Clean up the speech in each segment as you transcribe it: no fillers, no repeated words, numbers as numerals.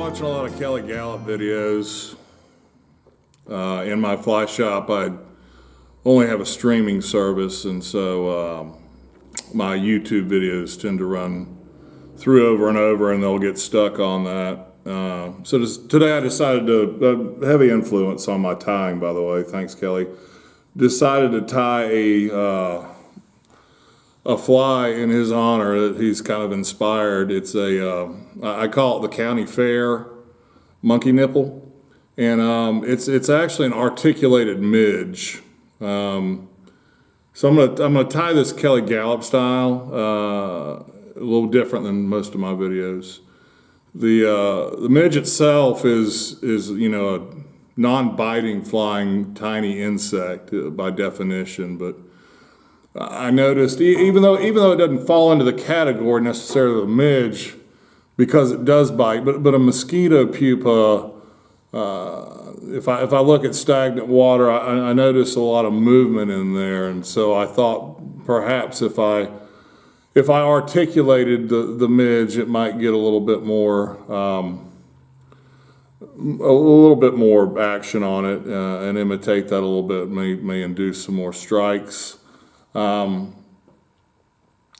watching a lot of Kelly Galloup videos. In my fly shop, I only have a streaming service, and so my YouTube videos tend to run through over and over, and they'll get stuck on that. Today I decided to, heavy influence on my tying, by the way, thanks Kelly, decided to tie a fly in his honor that he's kind of inspired. It's I call it the County Fair monkey nipple, and it's actually an articulated midge. So I'm gonna tie this Kelly Galloup style, a little different than most of my videos. The midge itself is a non-biting, flying, tiny insect by definition, but I noticed even though it doesn't fall into the category necessarily of a midge, because it does bite, but a mosquito pupa. If I look at stagnant water, I notice a lot of movement in there, and so I thought perhaps if I articulated the midge, it might get a little bit more action on it, and imitate that a little bit. May induce some more strikes. Now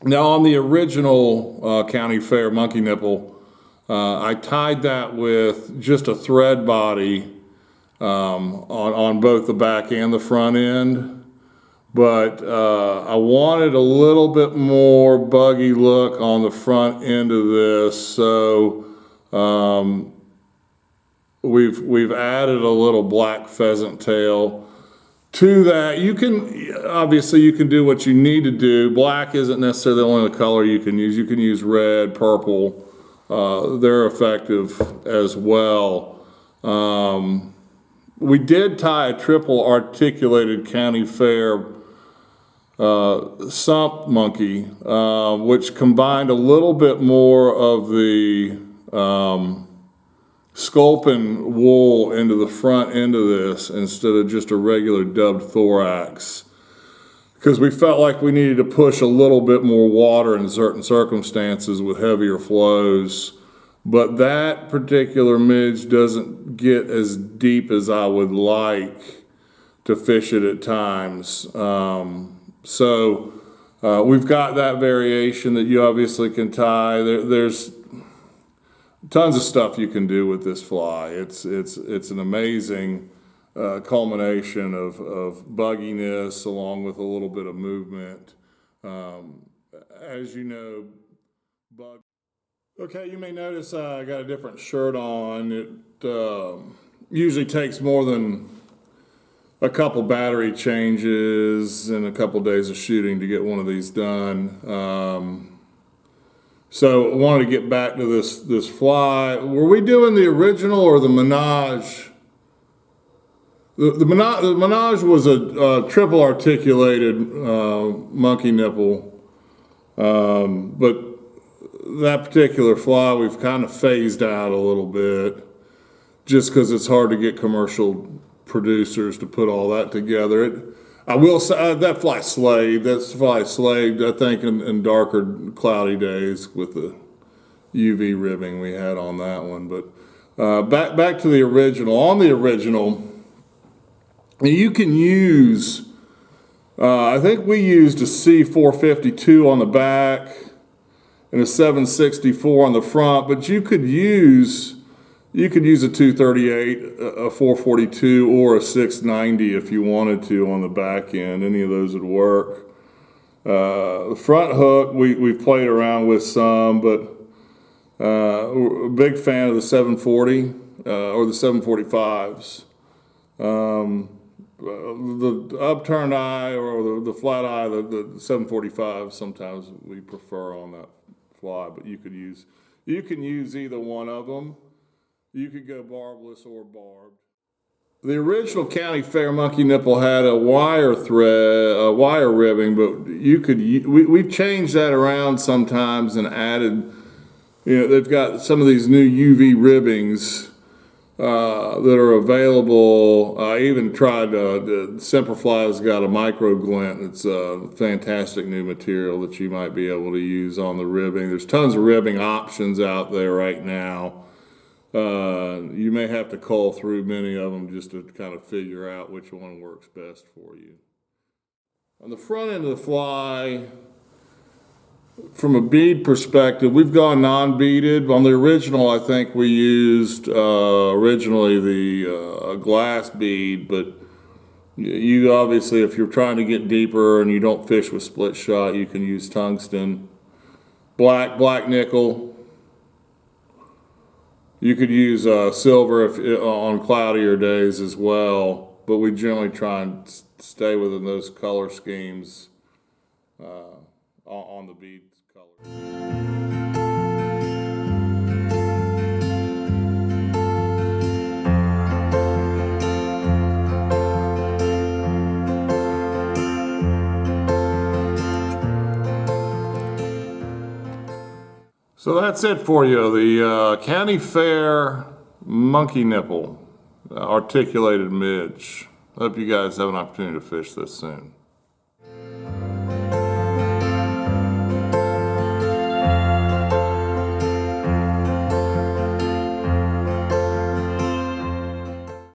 on the original County Fair monkey nipple, I tied that with just a thread body on both the back and the front end, but I wanted a little bit more buggy look on the front end of this, so we've added a little black pheasant tail to that. You can obviously do what you need to do. Black isn't necessarily the only color you can use. You can use red, purple. They're effective as well. We did tie a triple articulated County Fair sump monkey, which combined a little bit more of the sculpin wool into the front end of this instead of just a regular dubbed thorax, because we felt like we needed to push a little bit more water in certain circumstances with heavier flows. But that particular midge doesn't get as deep as I would like to fish it at times. So we've got that variation that you obviously can tie. There's tons of stuff you can do with this fly. It's an amazing culmination of bugginess along with a little bit of movement. As you know, Okay, you may notice I got a different shirt on. It usually takes more than a couple battery changes and a couple days of shooting to get one of these done. So I wanted to get back to this fly. Were we doing the original or the Menage? The Menage was a triple articulated monkey nipple, but that particular fly we've kind of phased out a little bit just because it's hard to get commercial producers to put all that together. I will say that fly slayed. I think, in darker, cloudy days with the UV ribbing we had on that one. But back to the original. On the original, you can use, I think we used a C452 on the back and a 764 on the front, but you could use a 238, a 442, or a 690 if you wanted to on the back end. Any of those would work. The front hook we've played around with some, but we're a big fan of the 740 or the 745s. The upturned eye or the flat eye, the 745 sometimes we prefer on that fly, but you can use either one of them. You could go barbless or barbed. The original County Fair monkey nipple had a wire ribbing, but we've changed that around sometimes and added, they've got some of these new UV ribbings that are available. I even tried, Semperfly's got a micro glint. It's a fantastic new material that you might be able to use on the ribbing. There's tons of ribbing options out there right now. You may have to cull through many of them just to kind of figure out which one works best for you. On the front end of the fly, from a bead perspective, we've gone non-beaded. On the original, I think we used originally the glass bead, but you obviously, if you're trying to get deeper and you don't fish with split shot, you can use tungsten. Black nickel. You could use silver on cloudier days as well, but we generally try and stay within those color schemes on the bead color. So that's it for you, the County Fair monkey nipple, articulated midge. Hope you guys have an opportunity to fish this soon.